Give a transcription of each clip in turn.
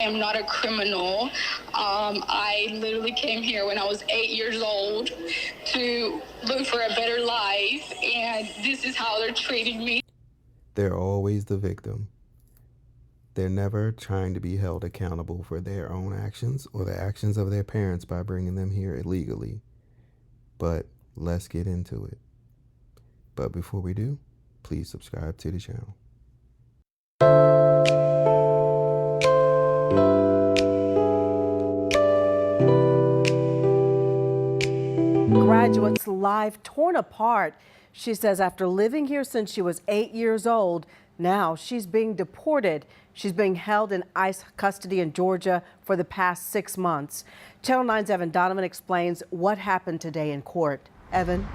I'm not a criminal. I literally came here when I was 8 years old to look for a better life, and this is how they're treating me. They're always the victim. They're never trying to be held accountable for their own actions or the actions of their parents by bringing them here illegally. But let's get into it. But before we do, please subscribe to the channel. Graduate's life torn apart. She says after living here since she was 8 years old, now she's being deported. She's being held in ICE custody in Georgia for the past 6 months. Channel 9's Evan Donovan explains what happened today in court. Evan.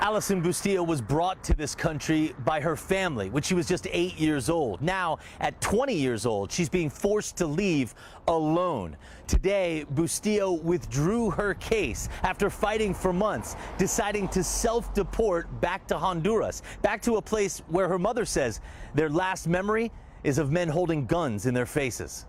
Allison Bustillo was brought to this country by her family when she was just 8 years old. Now, at 20 years old, she's being forced to leave alone. Today, Bustillo withdrew her case after fighting for months, deciding to self-deport back to Honduras, back to a place where her mother says their last memory is of men holding guns in their faces.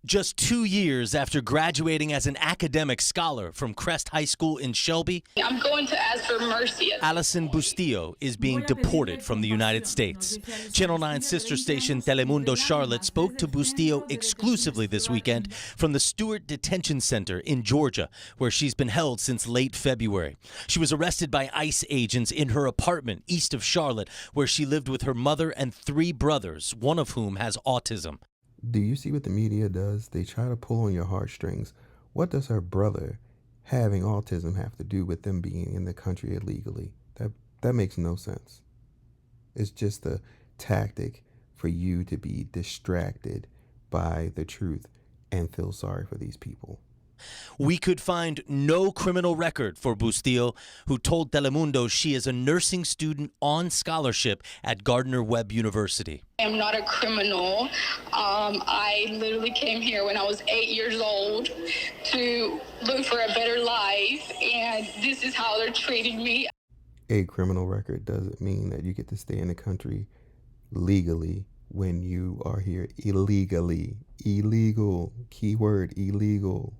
Just 2 years after graduating as an academic scholar from Crest High School in Shelby, I'm going to ask for mercy. Allison Bustillo is being deported from the United States. Channel 9's sister station Telemundo Charlotte spoke to Bustillo exclusively this weekend from the Stewart Detention Center in Georgia, where she's been held since late February. She was arrested by ICE agents in her apartment east of Charlotte, where she lived with her mother and 3 brothers, one of whom has autism. Do you see what the media does? They try to pull on your heartstrings. What does her brother having autism have to do with them being in the country illegally? That makes no sense. It's just a tactic for you to be distracted by the truth and feel sorry for these people. We could find no criminal record for Bustillo, who told Telemundo she is a nursing student on scholarship at Gardner-Webb University. I'm not a criminal. I literally came here when I was 8 years old to look for a better life, and this is how they're treating me. A criminal record doesn't mean that you get to stay in the country legally when you are here illegally. Illegal. Keyword, illegal.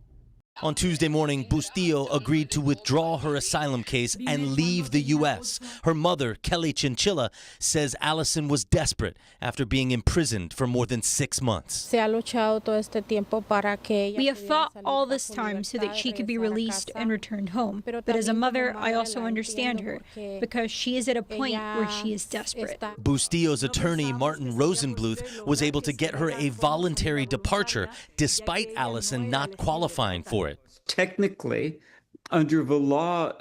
On Tuesday morning, Bustillo agreed to withdraw her asylum case and leave the U.S. Her mother, Kelly Chinchilla, says Allison was desperate after being imprisoned for more than 6 months. We have fought all this time so that she could be released and returned home. But as a mother, I also understand her because she is at a point where she is desperate. Bustillo's attorney, Martin Rosenbluth, was able to get her a voluntary departure despite Allison not qualifying for it. Technically, under the law,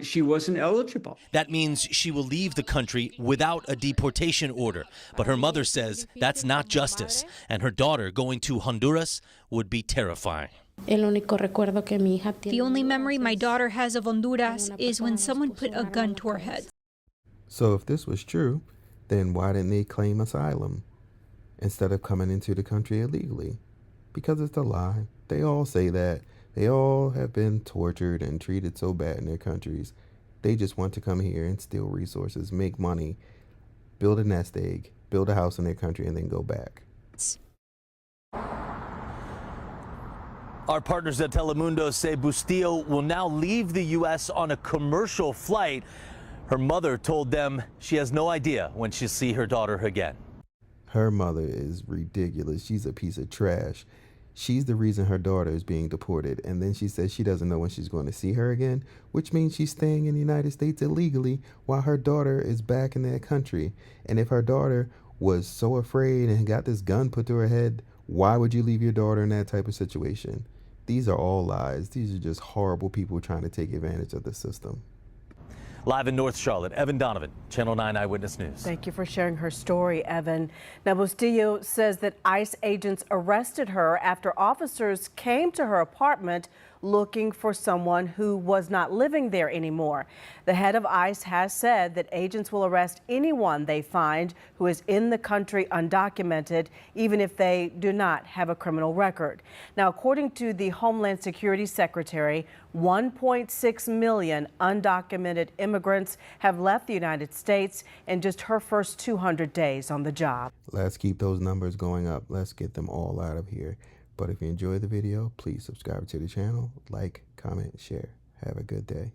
she wasn't eligible. That means she will leave the country without a deportation order. But her mother says that's not justice, and her daughter going to Honduras would be terrifying. The only memory my daughter has of Honduras is when someone put a gun to her head. So if this was true, then why didn't they claim asylum instead of coming into the country illegally? Because it's a lie. They all say that. They all have been tortured and treated so bad in their countries. They just want to come here and steal resources, make money, build a nest egg, build a house in their country, and then go back. Our partners at Telemundo say Bustillo will now leave the U.S. on a commercial flight. Her mother told them she has no idea when she'll see her daughter again. Her mother is ridiculous. She's a piece of trash. She's the reason her daughter is being deported, and then she says she doesn't know when she's going to see her again, which means she's staying in the United States illegally while her daughter is back in that country. And if her daughter was so afraid and got this gun put to her head, why would you leave your daughter in that type of situation? These are all lies. These are just horrible people trying to take advantage of the system. Live in North Charlotte, Evan Donovan, Channel 9 Eyewitness News. Thank you for sharing her story, Evan. Now, Bustillo says that ICE agents arrested her after officers came to her apartment looking for someone who was not living there anymore. The head of ICE has said that agents will arrest anyone they find who is in the country undocumented, even if they do not have a criminal record. Now, according to the Homeland Security Secretary, 1.6 million undocumented immigrants have left the United States in just her first 200 days on the job. Let's keep those numbers going up. Let's get them all out of here. But if you enjoyed the video, please subscribe to the channel, like, comment, share. Have a good day.